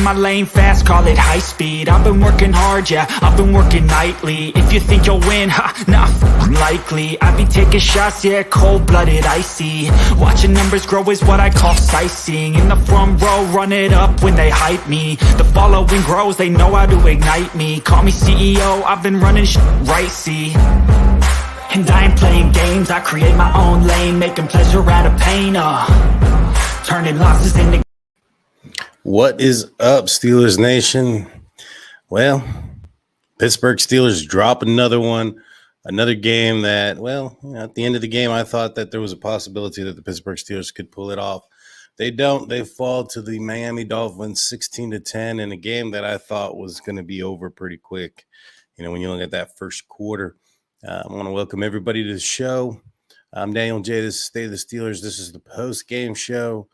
in my lane fast, call it high speed. I've been working hard, yeah, I've been working nightly. If you think you'll win, nah, likely. I be taking shots, yeah, cold-blooded, icy. Watching numbers grow is what I call sightseeing. In the front row, run it up when they hype me. The following grows, they know how to ignite me. Call me CEO, I've been running right, see. And I ain't playing games, I create my own lane, making pleasure out of pain, turning losses into... What is up, Steelers Nation? Well, Pittsburgh Steelers drop another one, another game that, well, at the end of the game, I thought that there was a possibility that the Pittsburgh Steelers could pull it off. They don't. They fall to the Miami Dolphins 16-10 in a game that I thought was going to be over pretty quick. You know, when you look at that first quarter. I want to welcome everybody to the show. I'm Daniel J. This is State of the Steelers. This is the post-game show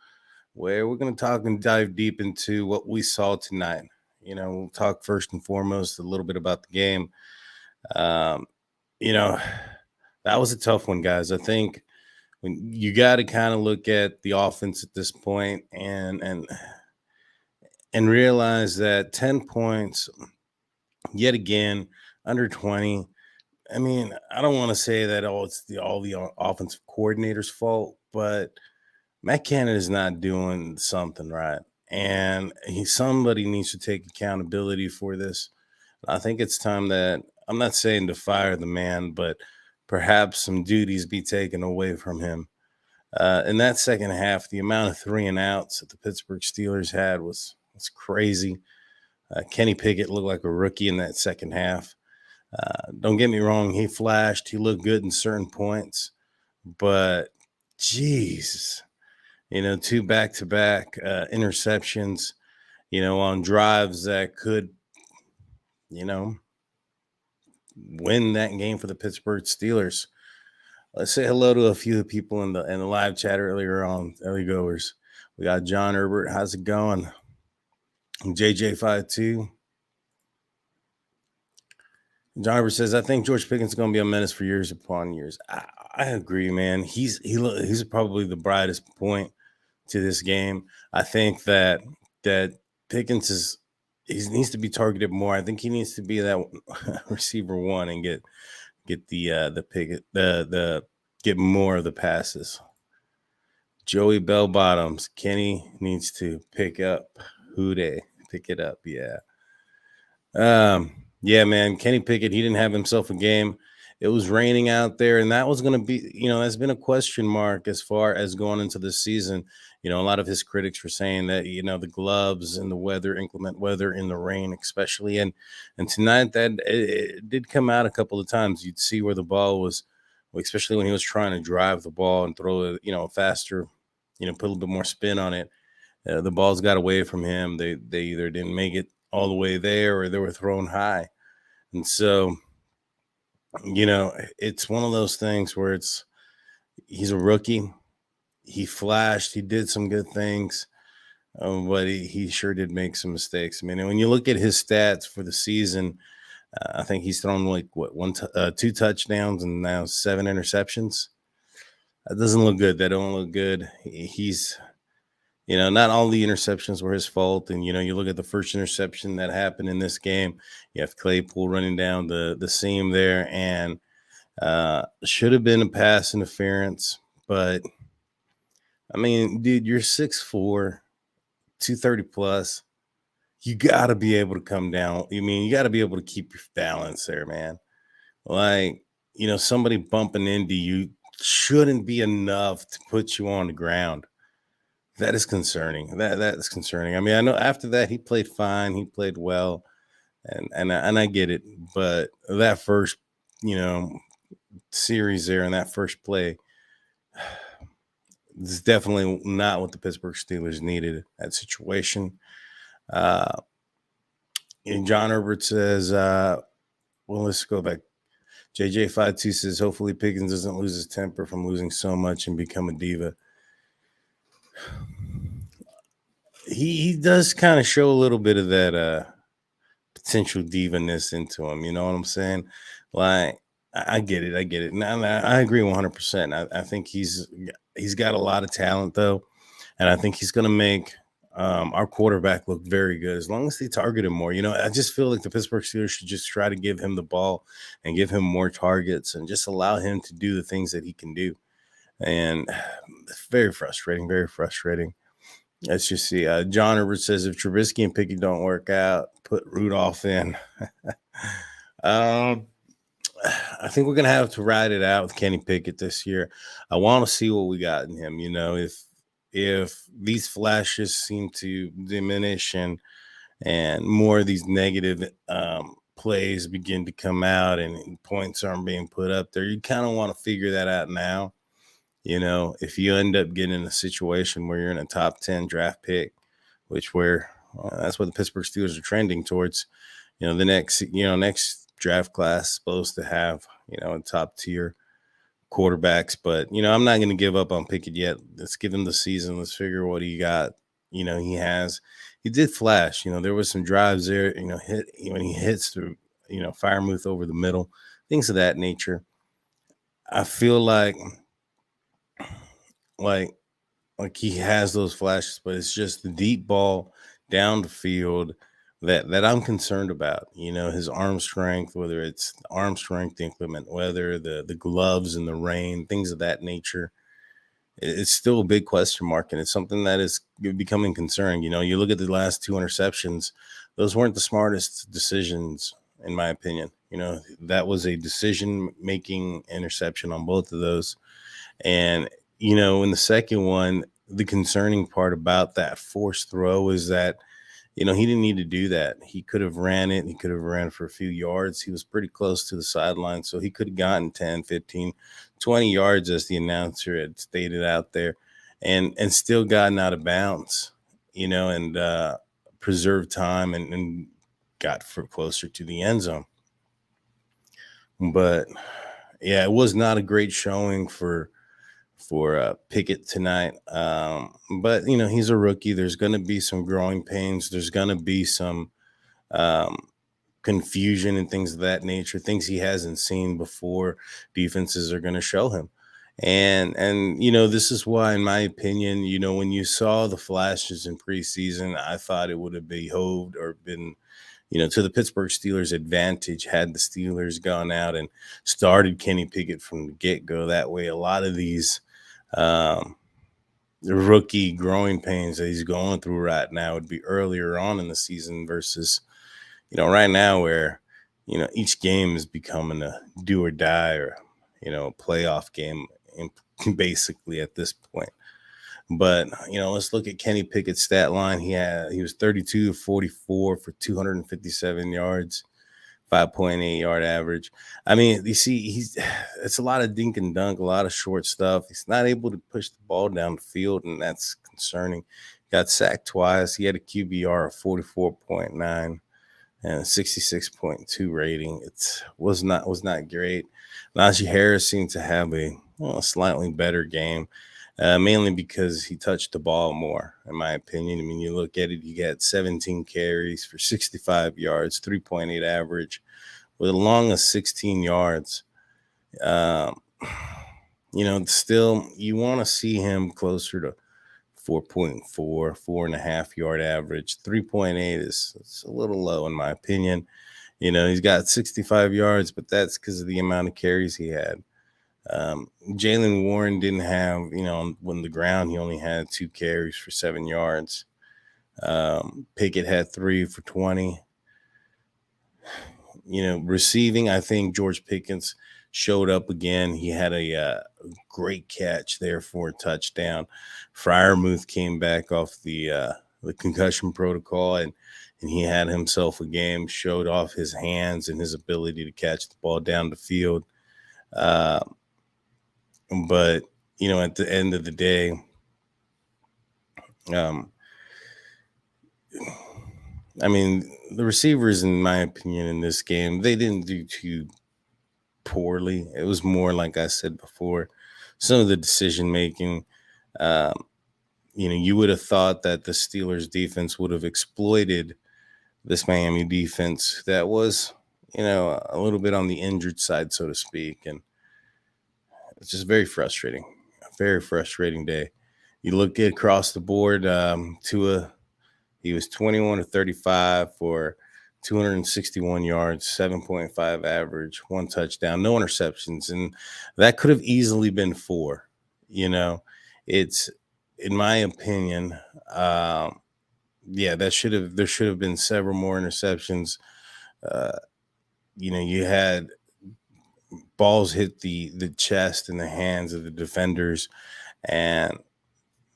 where we're going to talk and dive deep into what we saw tonight. You know, we'll talk first and foremost a little bit about the game. You know, that was a tough one, guys. I think when you got to kind of look at the offense at this point and realize that 10 points, yet again, under 20. I mean, I don't want to say that it's all the offensive coordinator's fault, but Matt Canada is not doing something right, and somebody needs to take accountability for this. I think it's time that, I'm not saying to fire the man, but perhaps some duties be taken away from him. In that second half, the amount of 3 and outs that the Pittsburgh Steelers had was crazy. Kenny Pickett looked like a rookie in that second half. Don't get me wrong, he flashed. He looked good in certain points. But, geez, you know, 2 back-to-back interceptions, you know, on drives that could, you know, win that game for the Pittsburgh Steelers. Let's say hello to a few people in the live chat earlier on, early goers. We got John Herbert. How's it going? JJ52. John Herbert says, I think George Pickens is going to be a menace for years upon years. I agree, man. He's probably the brightest point to this game. I think that Pickens needs to be targeted more. I think he needs to be that receiver one and get the Pickett get more of the passes. Joey Bell Bottoms. Kenny needs to pick it up. Yeah. Yeah, man, Kenny Pickett, he didn't have himself a game. It was raining out there, and that was going to be, you know, that's been a question mark as far as going into the season. You know, a lot of his critics were saying that, you know, the gloves and the weather, inclement weather in the rain especially. And tonight that it did come out a couple of times. You'd see where the ball was, especially when he was trying to drive the ball and throw it, you know, faster, you know, put a little bit more spin on it. The balls got away from him. They either didn't make it all the way there or they were thrown high. And so, you know, it's one of those things where he's a rookie. He flashed. He did some good things, but he sure did make some mistakes. I mean, when you look at his stats for the season, I think he's thrown like, 2 touchdowns and now 7 interceptions. That doesn't look good. That don't look good. He's... You know, not all the interceptions were his fault. And, you know, you look at the first interception that happened in this game. You have Claypool running down the seam there. And should have been a pass interference. But, I mean, dude, you're 6'4", 230 plus. You got to be able to come down. I mean, you got to be able to keep your balance there, man. Like, you know, somebody bumping into you shouldn't be enough to put you on the ground. That is concerning. That is concerning. I mean, I know after that he played fine. He played well, and I get it. But that first, you know, series there and that first play, is definitely not what the Pittsburgh Steelers needed. That situation. And John Herbert says, well, let's go back. JJ52 says, hopefully Pickens doesn't lose his temper from losing so much and become a diva. He does kind of show a little bit of that potential diva-ness into him. You know what I'm saying? Like, I get it. Now, I agree 100%. I think he's got a lot of talent, though, and I think he's going to make our quarterback looked very good as long as they target him more. I just feel like the Pittsburgh Steelers should just try to give him the ball and give him more targets and just allow him to do the things that he can do. And it's very frustrating, very frustrating. Let's just see. John Herbert says if Trubisky and Pickett don't work out, put Rudolph in. um, I think we're gonna have to ride it out with Kenny Pickett this year. I want to see what we got in him. If these flashes seem to diminish and more of these negative plays begin to come out and points aren't being put up there, you kind of want to figure that out now. If you end up getting in a situation where you're in a top 10 draft pick, that's what the Pittsburgh Steelers are trending towards, the next draft class supposed to have, a top tier quarterbacks. But, I'm not going to give up on Pickett yet. Let's give him the season. Let's figure what he got. He did flash, there was some drives there, when he hits through, Firemouth over the middle, things of that nature. I feel like he has those flashes, but it's just the deep ball down the field that I'm concerned about. His arm strength, whether it's the arm strength increment, whether the gloves in the rain, things of that nature. It's still a big question mark, and it's something that is becoming concerning. You look at the last 2 interceptions; those weren't the smartest decisions, in my opinion. That was a decision-making interception on both of those, and in the second one, the concerning part about that forced throw is that, he didn't need to do that. He could have ran it. He could have ran for a few yards. He was pretty close to the sideline, so he could have gotten 10, 15, 20 yards, as the announcer had stated out there, and still gotten out of bounds, and preserved time and got closer to the end zone. But, yeah, it was not a great showing for Pickett tonight. But, he's a rookie. There's going to be some growing pains. There's going to be some confusion and things of that nature, things he hasn't seen before. Defenses are going to show him. And this is why, in my opinion, when you saw the flashes in preseason, I thought it would have behoved or been to the Pittsburgh Steelers' advantage had the Steelers gone out and started Kenny Pickett from the get-go. That way, a lot of these rookie growing pains that he's going through right now would be earlier on in the season versus, right now where, each game is becoming a do or die or, a playoff game basically at this point. But, let's look at Kenny Pickett's stat line. He was 32 of 44 for 257 yards, 5.8 yard average. I mean, you see, it's a lot of dink and dunk, a lot of short stuff. He's not able to push the ball down the field, and that's concerning. Got sacked twice. He had a QBR of 44.9 and a 66.2 rating. It was not great. Najee Harris seemed to have a slightly better game. Mainly because he touched the ball more, in my opinion. I mean, you look at it, he got 17 carries for 65 yards, 3.8 average, with a long of 16 yards. Still, you want to see him closer to 4.4, 4.5 yard average. 3.8 is a little low, in my opinion. He's got 65 yards, but that's because of the amount of carries he had. Jaylen Warren didn't have, on the ground, he only had 2 carries for 7 yards. Pickett had 3 for 20. Receiving, I think George Pickens showed up again. He had a great catch there for a touchdown. Freiermuth came back off the concussion protocol, and he had himself a game, showed off his hands and his ability to catch the ball down the field. But, at the end of the day, I mean, the receivers, in my opinion, in this game, they didn't do too poorly. It was more, like I said before, some of the decision-making. You would have thought that the Steelers defense would have exploited this Miami defense that was, a little bit on the injured side, so to speak. And it's just very frustrating, a very frustrating day. You look at across the board, Tua He was 21 to 35 for 261 yards, 7.5 average, one touchdown, no interceptions. And that could have easily been four. You know, it's, in my opinion, yeah, there should have been several more interceptions. Uh, you had balls hit the chest and the hands of the defenders, and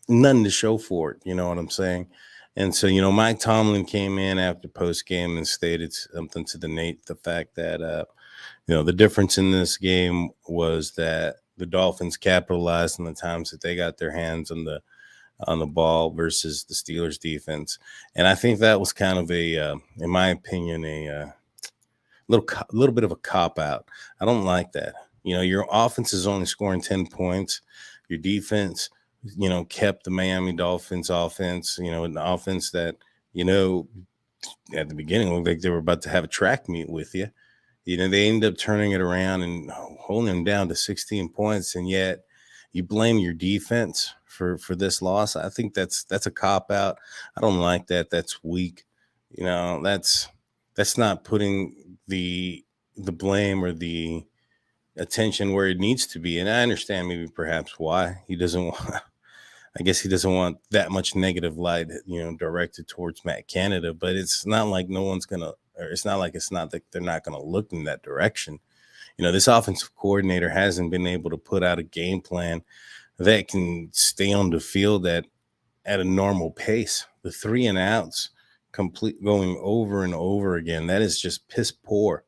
nothing to show for it. You know what I'm saying? And so, Mike Tomlin came in after post game and stated something to the fact that, the difference in this game was that the Dolphins capitalized on the times that they got their hands on the ball versus the Steelers defense. And I think that was kind of in my opinion, a little bit of a cop out. I don't like that. Your offense is only scoring 10 points. Your defense, kept the Miami Dolphins offense, an offense that, at the beginning looked like they were about to have a track meet with you. They ended up turning it around and holding them down to 16 points. And yet you blame your defense for this loss. I think that's a cop out. I don't like that. That's weak. That's not putting the blame or the attention where it needs to be. And I understand maybe perhaps why he doesn't want, I guess he doesn't want that much negative light, directed towards Matt Canada, but it's not like it's not that they're not going to look in that direction. This offensive coordinator hasn't been able to put out a game plan that can stay on the field at a normal pace. The 3 and outs complete going over and over again. That is just piss poor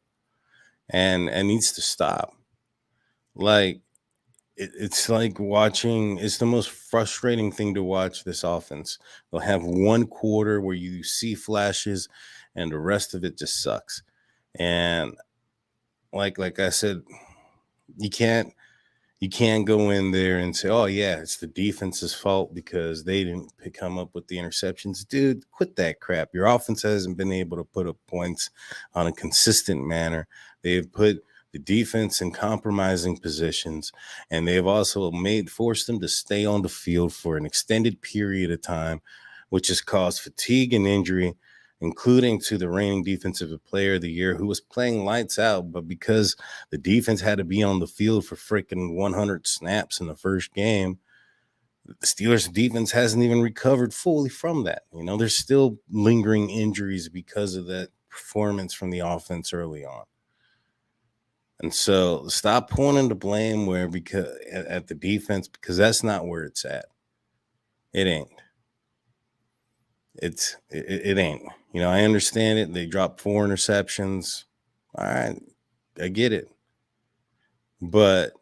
and needs to stop. Like, it's like it's the most frustrating thing to watch this offense. They'll have one quarter where you see flashes and the rest of it just sucks. And like I said, you can't go in there and say, oh yeah, it's the defense's fault because they didn't come up with the interceptions. Dude, quit that crap. Your offense hasn't been able to put up points on a consistent manner. They've put the defense in compromising positions, and they've also forced them to stay on the field for an extended period of time, which has caused fatigue and injury, including to the reigning defensive player of the year, who was playing lights out, but because the defense had to be on the field for freaking 100 snaps in the first game, the Steelers defense hasn't even recovered fully from that. There's still lingering injuries because of that performance from the offense early on. And so stop pointing the blame because at the defense, because that's not where it's at. It ain't. It ain't. I understand it. They dropped 4 interceptions. All right, I get it. But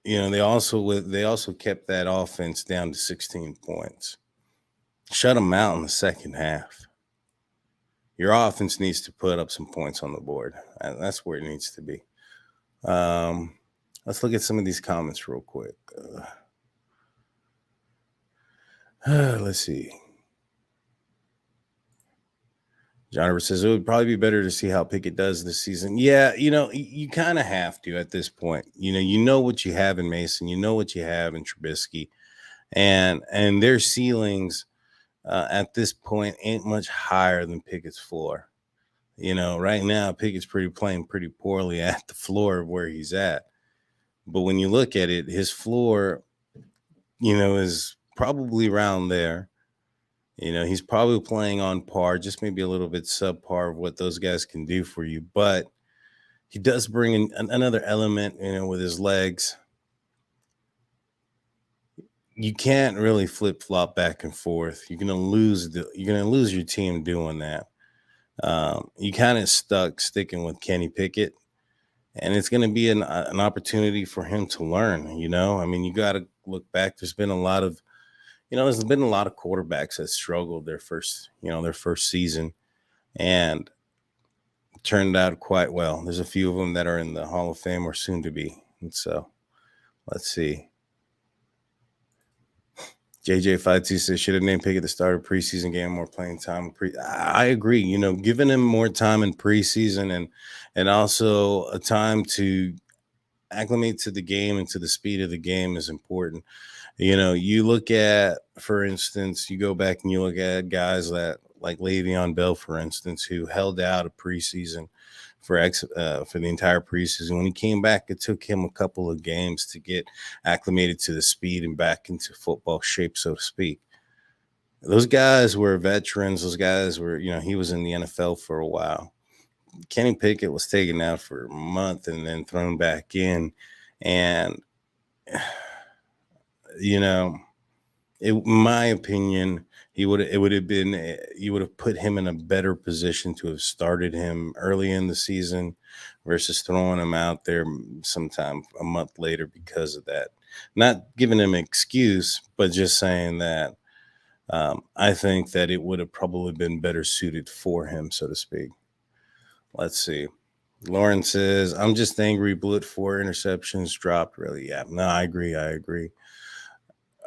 they also kept that offense down to 16 points. Shut them out in the second half. Your offense needs to put up some points on the board. And that's where it needs to be. Let's look at some of these comments real quick. Let's see. John says it would probably be better to see how Pickett does this season. Yeah, you kind of have to at this point. You know what you have in Mason. You know what you have in Trubisky. And their ceilings at this point ain't much higher than Pickett's floor. Right now Pickett's playing pretty poorly at the floor of where he's at. But when you look at it, his floor, is probably around there. He's probably playing on par, just maybe a little bit subpar of what those guys can do for you. But he does bring in another element, with his legs. You can't really flip flop back and forth. You're gonna lose your team doing that. You kind of sticking with Kenny Pickett, and it's going to be an opportunity for him to learn. You got to look back. There's been a lot of quarterbacks that struggled their first season and turned out quite well. There's a few of them that are in the Hall of Fame or soon to be. And so let's see. JJ52 says, should have named Pickett the starter preseason game, more playing time. I agree. Giving him more time in preseason and also a time to acclimate to the game and to the speed of the game is important. You look at, for instance, you go back and you look at guys that like Le'Veon Bell, for instance, who held out a preseason for the entire preseason. When he came back, it took him a couple of games to get acclimated to the speed and back into football shape, so to speak. Those guys were veterans. Those guys were, he was in the NFL for a while. Kenny Pickett was taken out for a month and then thrown back in. And, in my opinion, you would have put him in a better position to have started him early in the season versus throwing him out there sometime a month later because of that. Not giving him an excuse, but just saying that I think that it would have probably been better suited for him, so to speak. Let's see. Lauren says, I'm just angry. Blew it 4 interceptions dropped. Really? Yeah. No, I agree.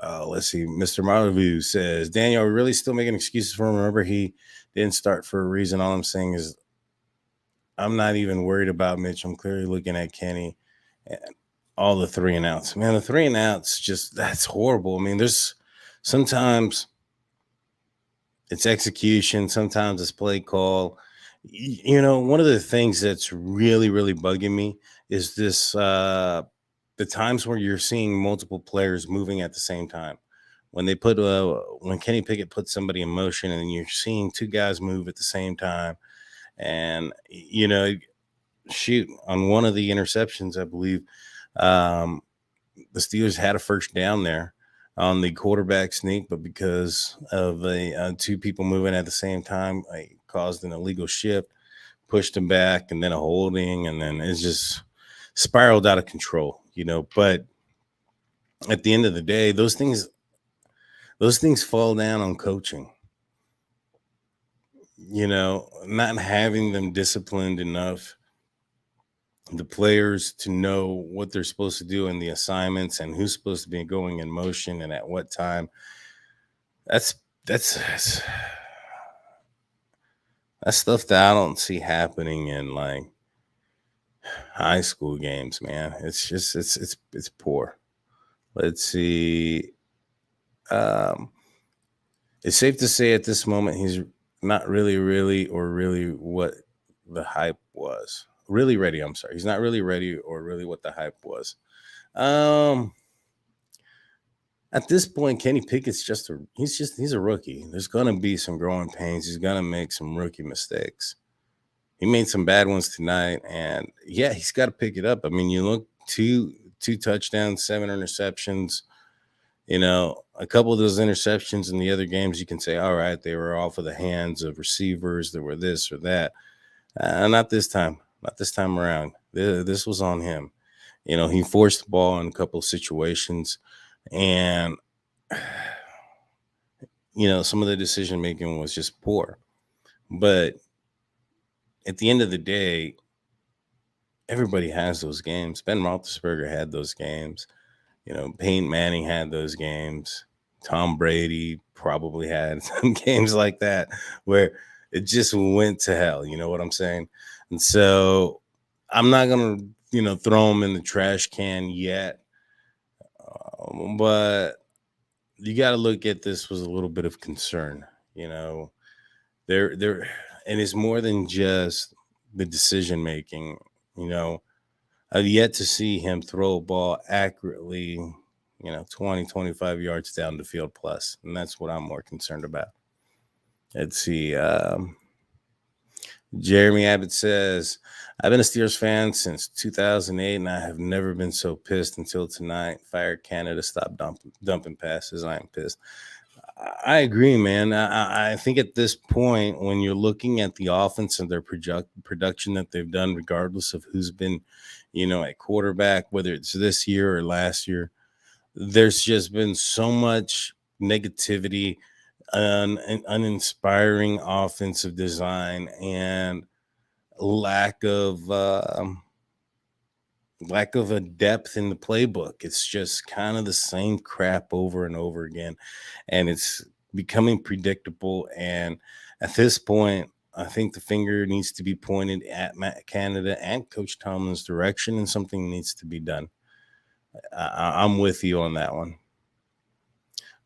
Let's see. Mr. Marlevu says, Daniel, are we really still making excuses for him? Remember, he didn't start for a reason. All I'm saying is I'm not even worried about Mitch. I'm clearly looking at Kenny and all the 3 and outs. Man, the 3 and outs, that's horrible. I mean, there's sometimes it's execution. Sometimes it's play call. One of the things that's really, really bugging me is this, the times where you're seeing multiple players moving at the same time. When Kenny Pickett puts somebody in motion and you're seeing 2 guys move at the same time. And, on one of the interceptions, I believe, the Steelers had a first down there on the quarterback sneak, but because of the 2 people moving at the same time, caused an illegal shift, pushed him back, and then a holding, and then it's just spiraled out of control, But at the end of the day, those things fall down on coaching. Not having them disciplined enough, the players to know what they're supposed to do in the assignments and who's supposed to be going in motion and at what time. That's stuff that I don't see happening in like high school games, man. It's just it's poor. Let's see. It's safe to say at this moment he's not really what the hype was. Really ready. I'm sorry. He's not really ready or really what the hype was. At this point, Kenny Pickett's he's a rookie. There's gonna be some growing pains. He's gonna make some rookie mistakes. He made some bad ones tonight, and yeah, he's got to pick it up. I mean, you look two touchdowns, 7 interceptions. A couple of those interceptions in the other games, you can say, all right, they were off of the hands of receivers that were this or that. Not this time. Not this time around. This was on him. He forced the ball in a couple of situations, and some of the decision making was just poor. But at the end of the day, everybody has those games. Ben Roethlisberger had those games. Peyton Manning had those games. Tom Brady probably had some games like that where it just went to hell. You know what I'm saying? And so I'm not going to, throw him in the trash can yet. But you got to look at this with a little bit of concern. There, and it's more than just the decision making. I've yet to see him throw a ball accurately, 20, 25 yards down the field plus. And that's what I'm more concerned about. Let's see. Jeremy Abbott says, I've been a Steelers fan since 2008, and I have never been so pissed until tonight. Fire Canada, stop dumping passes. I am pissed. I agree, man. I think at this point, when you're looking at the offense and their production that they've done, regardless of who's been, at quarterback, whether it's this year or last year, there's just been so much negativity, uninspiring offensive design, and lack of a depth in the playbook. It's just kind of the same crap over and over again, and it's becoming predictable. And at this point, I think the finger needs to be pointed at Matt Canada and Coach Tomlin's direction, and something needs to be done. I'm with you on that one.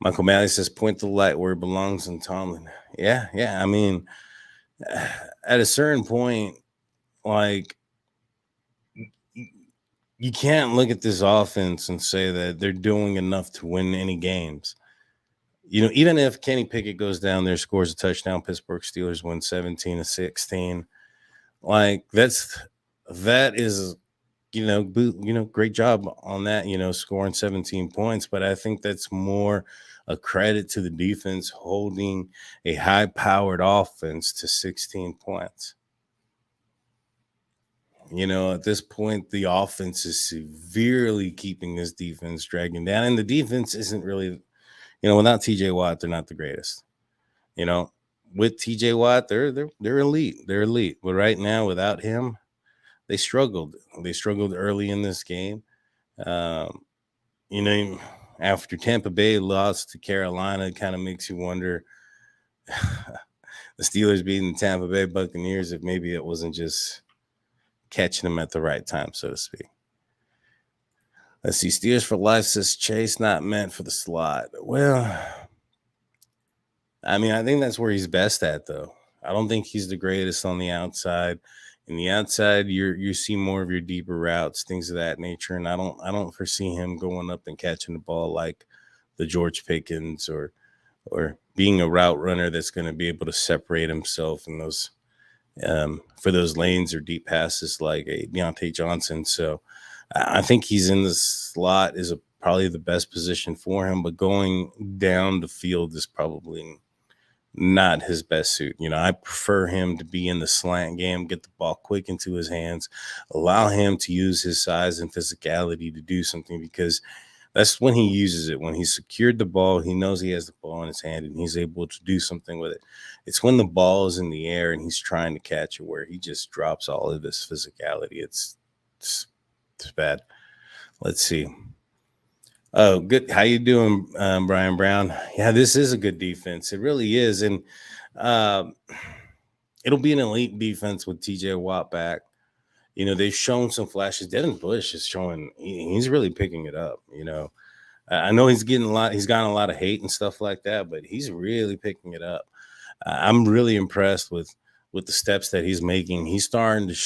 Michael Malley says, point the light where it belongs in Tomlin. Yeah. I mean, at a certain point, like, you can't look at this offense and say that they're doing enough to win any games. Even if Kenny Pickett goes down there, scores a touchdown, Pittsburgh Steelers win 17-16. Like, that is, great job on that, scoring 17 points. But I think that's more a credit to the defense holding a high-powered offense to 16 points. At this point, the offense is severely keeping this defense dragging down. And the defense isn't really, without TJ Watt, they're not the greatest. With TJ Watt, they're elite. They're elite. But right now, without him, they struggled. They struggled early in this game. After Tampa Bay lost to Carolina, it kind of makes you wonder the Steelers beating the Tampa Bay Buccaneers, if maybe it wasn't just catching them at the right time, so to speak. Let's see. Steelers for life says Chase not meant for the slot. Well, I mean, I think that's where he's best at, though. I don't think he's the greatest on the outside. In the outside, you see more of your deeper routes, things of that nature, and I don't foresee him going up and catching the ball like the George Pickens or being a route runner that's going to be able to separate himself in those for those lanes or deep passes like a Deontay Johnson. So I think he's in the slot is probably the best position for him, but going down the field is probably not his best suit. I prefer him to be in the slant game, get the ball quick into his hands, allow him to use his size and physicality to do something, because that's when he uses it. When he's secured the ball, he knows he has the ball in his hand and he's able to do something with it. It's when the ball is in the air and he's trying to catch it where he just drops all of his physicality. It's bad. Let's see. Oh, good. How you doing, Brian Brown? Yeah, this is a good defense. It really is. And it'll be an elite defense with TJ Watt back. They've shown some flashes. Devin Bush is showing he's really picking it up. I know he's gotten a lot of hate and stuff like that, but he's really picking it up. I'm really impressed with the steps that he's making. He's starting to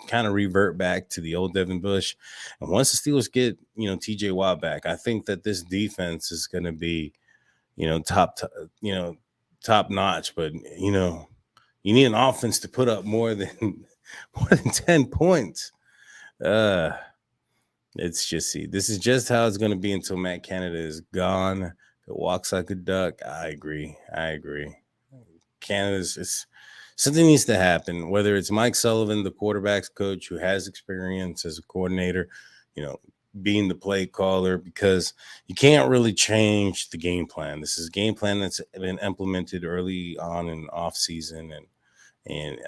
kind of revert back to the old Devin Bush. And once the Steelers get, TJ Watt back, I think that this defense is going to be, top notch. But, you need an offense to put up more than 10 points. It's just, this is just how it's going to be until Matt Canada is gone. It walks like a duck. I agree. Canada's, something needs to happen, whether it's Mike Sullivan, the quarterback's coach who has experience as a coordinator, being the play caller, because you can't really change the game plan. This is a game plan that's been implemented early on in off season and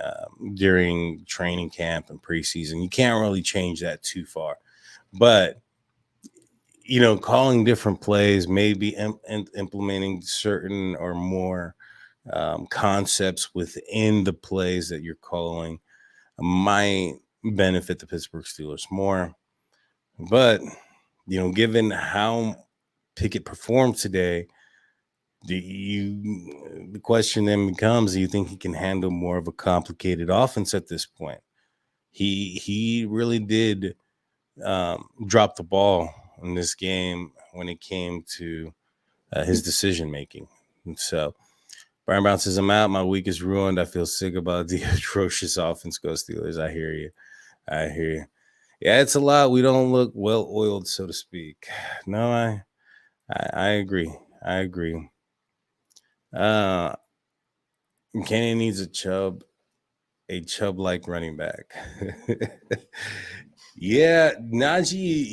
during training camp and preseason. You can't really change that too far, but calling different plays, maybe implementing certain or more concepts within the plays that you're calling might benefit the Pittsburgh Steelers more. But, given how Pickett performed today, the question then becomes, do you think he can handle more of a complicated offense at this point? He really did drop the ball in this game when it came to his decision making. And so Brian Brown says, I'm out. My week is ruined. I feel sick about the atrocious offense. Go Steelers. I hear you. Yeah, it's a lot. We don't look well oiled, so to speak. No, I agree. Kenny needs a Chubb-like running back. Yeah, Najee,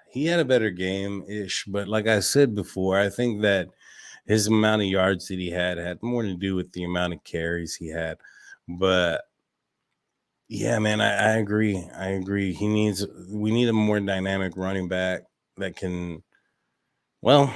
he had a better game-ish, but like I said before, I think that his amount of yards that he had more to do with the amount of carries he had. But yeah, man, I agree. We need a more dynamic running back that can, well,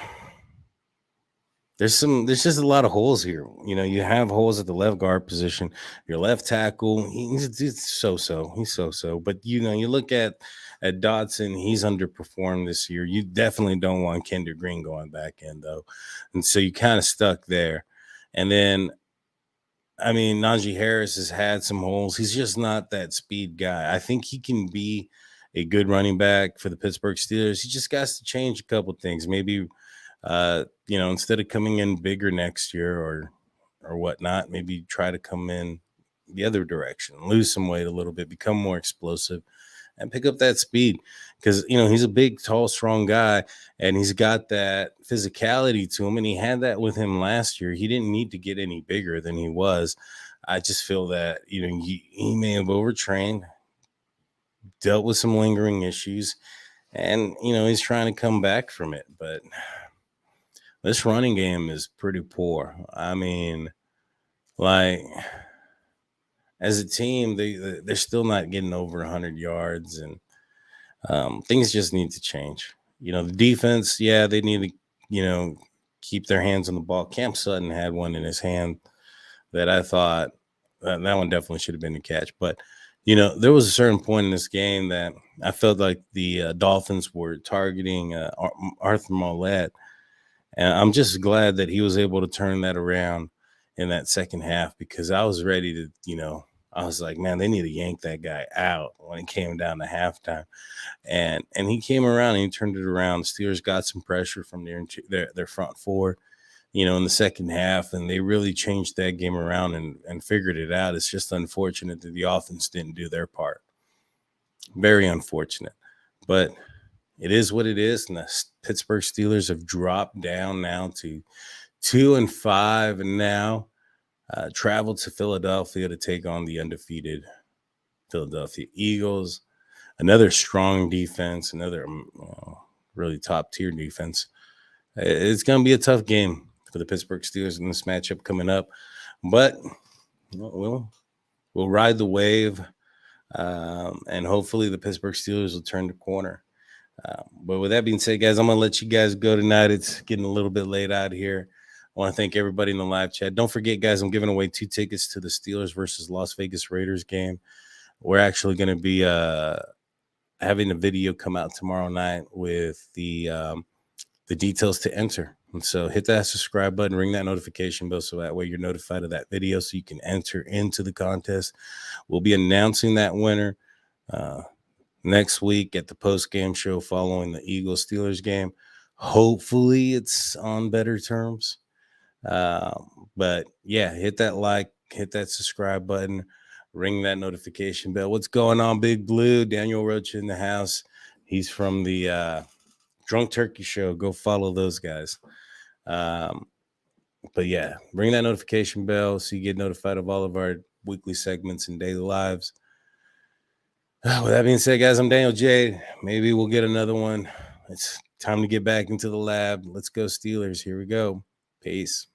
there's just a lot of holes here. You have holes at the left guard position. Your left tackle, he's so-so. But, you look at at Dotson, he's underperformed this year. You definitely don't want Kendrick Green going back in, though. And so you kind of stuck there. And then, I mean, Najee Harris has had some holes. He's just not that speed guy. I think he can be a good running back for the Pittsburgh Steelers. He just got to change a couple things. Maybe, instead of coming in bigger next year or whatnot, maybe try to come in the other direction, lose some weight a little bit, become more explosive, and pick up that speed. Because, he's a big, tall, strong guy, and he's got that physicality to him, and he had that with him last year. He didn't need to get any bigger than he was. I just feel that, he may have overtrained, dealt with some lingering issues, and, he's trying to come back from it. But this running game is pretty poor. I mean, like, as a team, they're still not getting over 100 yards, and things just need to change. The defense, they need to, keep their hands on the ball. Cam Sutton had one in his hand that I thought that one definitely should have been the catch. But, there was a certain point in this game that I felt like the Dolphins were targeting Arthur Mollett, and I'm just glad that he was able to turn that around in that second half, because I was ready to, I was like, man, they need to yank that guy out when it came down to halftime. And he came around and he turned it around. The Steelers got some pressure from their front four, in the second half, and they really changed that game around and figured it out. It's just unfortunate that the offense didn't do their part. Very unfortunate. But it is what it is, and the Pittsburgh Steelers have dropped down now to 2-5, and now traveled to Philadelphia to take on the undefeated Philadelphia Eagles. Another strong defense, another really top-tier defense. It's going to be a tough game for the Pittsburgh Steelers in this matchup coming up. But we'll ride the wave, and hopefully the Pittsburgh Steelers will turn the corner. But with that being said, guys, I'm going to let you guys go tonight. It's getting a little bit late out here. I want to thank everybody in the live chat. Don't forget, guys, I'm giving away 2 tickets to the Steelers versus Las Vegas Raiders game. We're actually going to be having a video come out tomorrow night with the details to enter. And so hit that subscribe button, ring that notification bell, so that way you're notified of that video so you can enter into the contest. We'll be announcing that winner next week at the post-game show following the Eagles-Steelers game. Hopefully it's on better terms. But yeah, hit that like, hit that subscribe button, ring that notification bell. What's going on, Big Blue? Daniel Roach in the house. He's from the Drunk Turkey Show. Go follow those guys. But yeah, ring that notification bell so you get notified of all of our weekly segments and daily lives. With that being said, guys, I'm Daniel J. Maybe we'll get another one. It's time to get back into the lab. Let's go Steelers. Here we go. Peace.